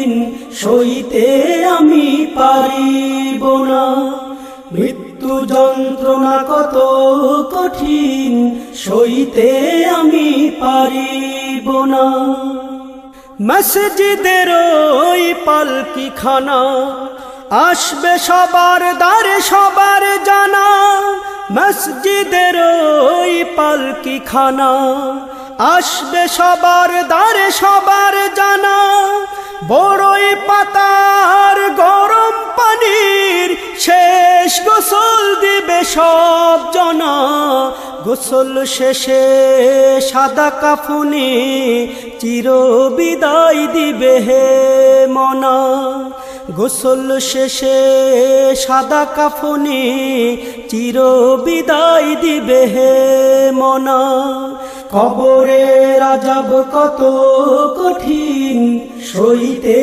কঠিন সইতে আমি পারিব না। মৃত্যু যন্ত্রণা কত কঠিন সইতে আমি পারিব না। মসজিদের ওই পালকিখানা আসবে সবার দ্বারে সবার জানা। মসজিদের ওই পালকিখানা আসবে সবার দ্বারে সবার জানা। বড়ই পাতার গরম পানির শেষ গোসল দিবে সব জনা। গোসল শেষে সাদা কাফনে চির বিদায় দিবে হে মনা। গোসল শেষে সাদা কাফনে চির বিদায় দিবে হে মনা। কবরের আযাব কত কঠিন সইতে